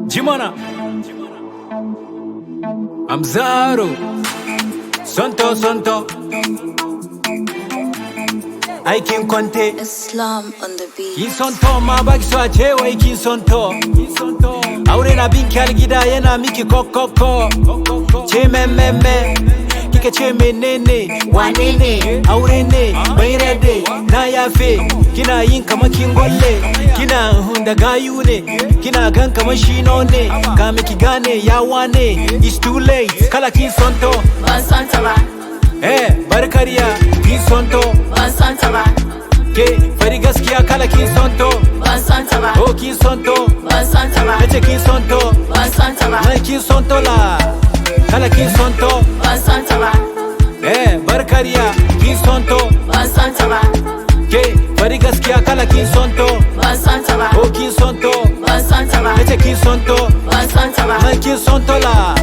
Jimana Amzaro Sonto Aikin Conte Islam on the beat. Kin sonto ma baki so a ce wai kin sonto Aure na bin kyar gida yana miki kokoko Ce memmemme kika ce menene wane ne aure ne bai rade na yafe kina yin kama kin golle kina da gayu ne kina gan kama shino ne ka miki gane yawa ne it's too late kala kin sonto Ban santa ba, barkariya kin sonto ban santa ba, ke fari gaskiya kala kin sonto ban santa ba, oh kin sonto ban santa ba, nace kin sonto ban santa ba, mai kin sonto la kala kin sonto ban santa ba, barkariya kin sonto ban santa ba, ke fari gaskiya kala kin sonto ban santa ba, oh kin sonto ban santa ba, nace kin sonto ban santa ba. mai kin sonto la